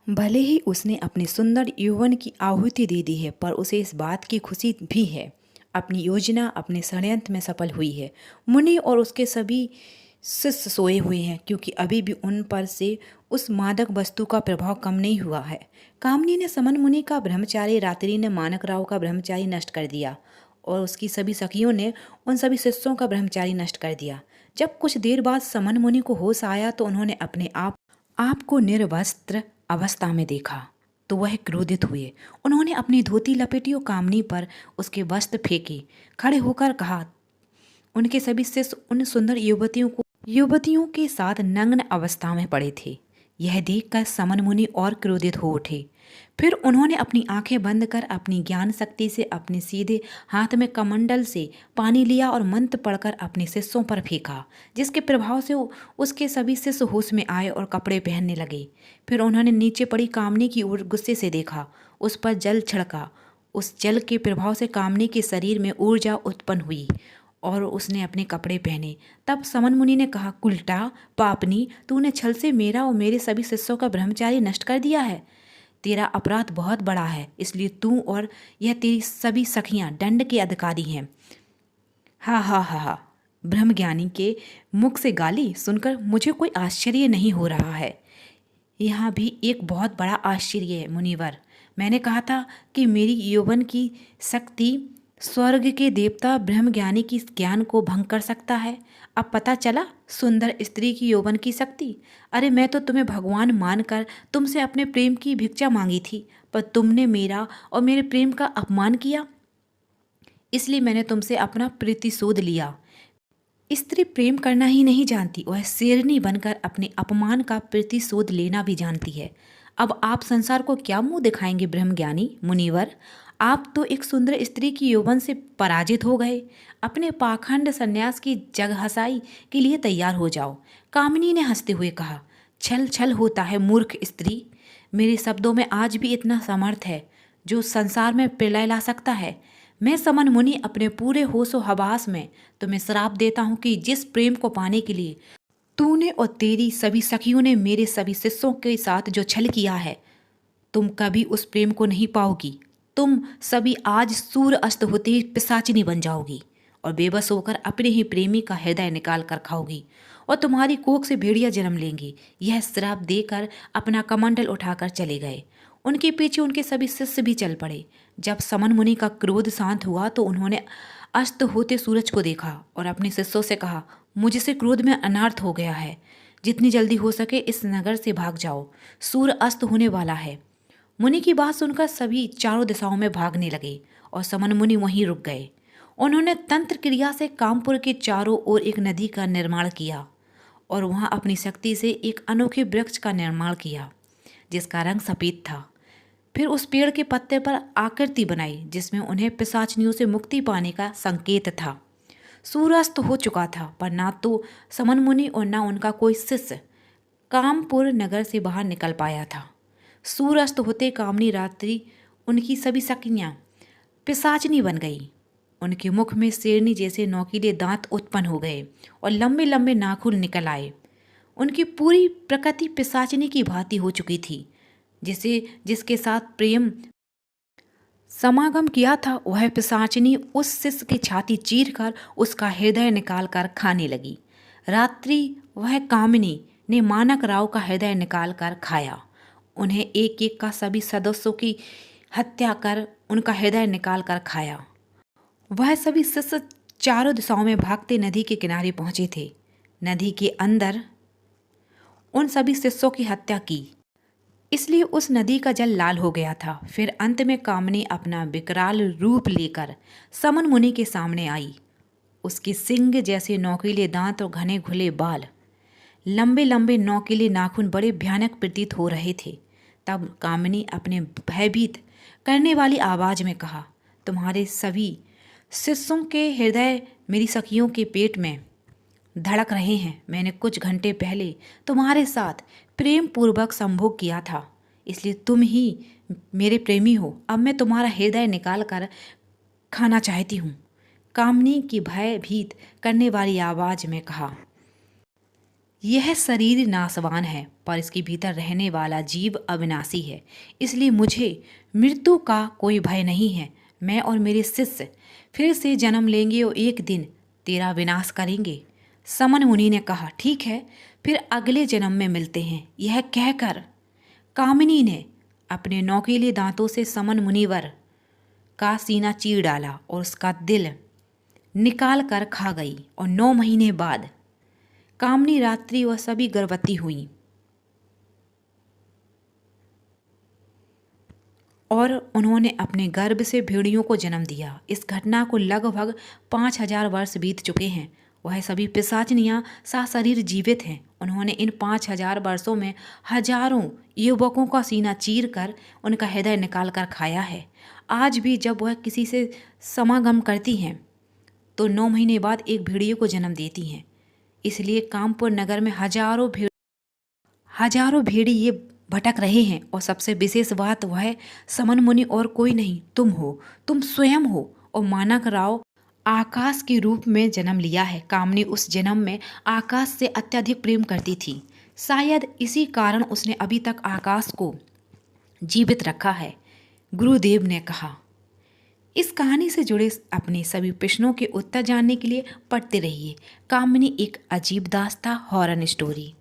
भले ही उसने अपने सुंदर यौवन की आहुति दे दी है, पर उसे इस बात की खुशी भी है अपनी योजना अपने षड्यंत्र में सफल हुई है। मुनि और उसके सभी शिष्य सोए हुए हैं, क्योंकि अभी भी उन पर से उस मादक वस्तु का प्रभाव कम नहीं हुआ है। कामनी ने समन मुनि का ब्रह्मचारी, रात्रि ने मानक राव का ब्रह्मचारी नष्ट कर दिया और उसकी सभी सखियों ने उन सभी शिष्यों का ब्रह्मचारी नष्ट कर दिया। जब कुछ देर बाद समन मुनि को होश आया तो उन्होंने अपने आप को निर्वस्त्र अवस्था में देखा तो वह क्रोधित हुए। उन्होंने अपनी धोती लपेटी और कामनी पर उसके वस्त्र फेंके। खड़े होकर कहा, उनके सभी शिष्य उन सुंदर युवतियों के साथ नग्न अवस्था में पड़े थे। यह देखकर समन मुनि और क्रोधित हो उठे। फिर उन्होंने अपनी आंखें बंद कर अपनी ज्ञान शक्ति से अपने सीधे हाथ में कमंडल से पानी लिया और मंत्र पढ़कर अपने शिष्यों पर फेंका, जिसके प्रभाव से उसके सभी शिष्य होश में आए और कपड़े पहनने लगे। फिर उन्होंने नीचे पड़ी कामनी की ओर गुस्से से देखा, उस पर जल छिड़का। उस जल के प्रभाव से कामनी के शरीर में ऊर्जा उत्पन्न हुई और उसने अपने कपड़े पहने। तब समन मुनि ने कहा, कुलटा पापनी, तूने छल से मेरा और मेरे सभी शिष्यों का ब्रह्मचारी नष्ट कर दिया है। तेरा अपराध बहुत बड़ा है, इसलिए तू और यह तेरी सभी सखियां दंड के अधिकारी हैं। हा हा हा हा। ब्रह्मज्ञानी के मुख से गाली सुनकर मुझे कोई आश्चर्य नहीं हो रहा है। यहाँ भी एक बहुत बड़ा आश्चर्य है मुनिवर। मैंने कहा था कि मेरी यौवन की शक्ति स्वर्ग के देवता ब्रह्मज्ञानी की ज्ञान को भंग कर सकता है। अब पता चला सुंदर स्त्री की यौवन की शक्ति। अरे मैं तो तुम्हें भगवान मानकर तुमसे अपने प्रेम की भिक्षा मांगी थी, पर तुमने मेरा और मेरे प्रेम का अपमान किया, इसलिए मैंने तुमसे अपना प्रतिशोध लिया। स्त्री प्रेम करना ही नहीं जानती, वह शेरनी बनकर अपने अपमान का प्रतिशोध लेना भी जानती है। अब आप संसार को क्या मुंह दिखाएंगे ब्रह्मज्ञानी मुनिवर? आप तो एक सुंदर स्त्री की यौवन से पराजित हो गए। अपने पाखंड संन्यास की जगहसाई के लिए तैयार हो जाओ। कामिनी ने हंसते हुए कहा, छल छल होता है मूर्ख स्त्री। मेरे शब्दों में आज भी इतना समर्थ है जो संसार में प्रलय ला सकता है। मैं समन मुनि अपने पूरे होशो हवास में तुम्हें श्राप देता हूँ कि जिस प्रेम को पाने के लिए तूने और तेरी सभी सखियों ने मेरे सभी शिष्यों के साथ जो छल किया है, तुम कभी उस प्रेम को नहीं पाओगी। तुम सभी आज सूर्य अस्त होते ही पिशाचिनी बन जाओगी और बेबस होकर अपने ही प्रेमी का हृदय निकाल कर खाओगी और तुम्हारी कोख से भेड़िया जन्म लेंगी। यह श्राप देकर अपना कमंडल उठाकर चले गए। उनके पीछे उनके सभी शिष्य भी चल पड़े। जब समन मुनि का क्रोध शांत हुआ तो उन्होंने अस्त होते सूरज को देखा और अपने शिष्यों से कहा, मुझसे क्रोध में अनर्थ हो गया है। जितनी जल्दी हो सके इस नगर से भाग जाओ, सूर्य अस्त होने वाला है। मुनि की बात सुनकर सभी चारों दिशाओं में भागने लगे और समन मुनि वहीं रुक गए। उन्होंने तंत्र क्रिया से कामपुर के चारों ओर एक नदी का निर्माण किया और वहां अपनी शक्ति से एक अनोखे वृक्ष का निर्माण किया जिसका रंग सफ़ेद था। फिर उस पेड़ के पत्ते पर आकृति बनाई जिसमें उन्हें पिशाचनियों से मुक्ति पाने का संकेत था। सूर्यास्त हो चुका था, पर ना तो समन मुनि और ना उनका कोई शिष्य कामपुर नगर से बाहर निकल पाया था। सूर्यास्त होते कामनी रात्रि उनकी सभी सखियां पिशाचनी बन गई। उनके मुख में शेरनी जैसे नोकीले दांत उत्पन्न हो गए और लंबे लंबे नाखून निकल आए। उनकी पूरी प्रकृति पिशाचनी की भांति हो चुकी थी। जिसके साथ प्रेम समागम किया था, वह पिशाचिनी उस शिष्य की छाती चीरकर उसका हृदय निकालकर खाने लगी। रात्रि वह कामिनी ने मानक राव का हृदय निकालकर खाया। उन्हें एक एक का सभी सदस्यों की हत्या कर उनका हृदय निकालकर खाया। वह सभी शिष्य चारों दिशाओं में भागते नदी के किनारे पहुंचे थे। नदी के अंदर उन सभी शिष्यों की हत्या की, इसलिए उस नदी का जल लाल हो गया था। फिर अंत में कामनी अपना विकराल रूप लेकर समन मुनि के सामने आई। उसके सिंग जैसे नोकीले दांत और घने घुले बाल, लंबे लंबे नोकीले नाखून बड़े भयानक प्रतीत हो रहे थे। तब कामनी अपने भयभीत करने वाली आवाज में कहा, तुम्हारे सभी शिष्यों के हृदय मेरी सखियों के पेट में धड़क रहे हैं। मैंने कुछ घंटे पहले तुम्हारे साथ प्रेम पूर्वक संभोग किया था, इसलिए तुम ही मेरे प्रेमी हो। अब मैं तुम्हारा हृदय निकाल कर खाना चाहती हूँ। कामनी की भयभीत करने वाली आवाज में कहा। यह शरीर नाशवान है पर इसके भीतर रहने वाला जीव अविनाशी है, इसलिए मुझे मृत्यु का कोई भय नहीं है। मैं और मेरे शिष्य फिर से जन्म लेंगे और एक दिन तेरा विनाश करेंगे। समन मुनि ने कहा, ठीक है, फिर अगले जन्म में मिलते हैं। यह कहकर कामिनी ने अपने नोकीले दांतों से समन मुनिवर का सीना चीर डाला और उसका दिल निकाल कर खा गई। और 9 महीने बाद कामनी रात्रि वह सभी गर्भवती हुईं और उन्होंने अपने गर्भ से भेड़ियों को जन्म दिया। इस घटना को लगभग 5000 वर्ष बीत चुके हैं। वह सभी पिशाचनियाँ सशरीर जीवित हैं। उन्होंने इन 5000 वर्षों में हजारों युवकों का सीना चीर कर उनका हृदय निकाल कर खाया है। आज भी जब वह किसी से समागम करती हैं तो 9 महीने बाद एक भेड़िए को जन्म देती हैं। इसलिए कामपुर नगर में हजारों भेड़िए भटक रहे हैं। और सबसे विशेष बात वह है, समन मुनि और कोई नहीं, तुम हो, तुम स्वयं हो। और मानक राव आकाश के रूप में जन्म लिया है। कामनी उस जन्म में आकाश से अत्यधिक प्रेम करती थी। शायद इसी कारण उसने अभी तक आकाश को जीवित रखा है। गुरुदेव ने कहा, इस कहानी से जुड़े अपने सभी प्रश्नों के उत्तर जानने के लिए पढ़ते रहिए कामिनी एक अजीब दास्तां हॉरर स्टोरी।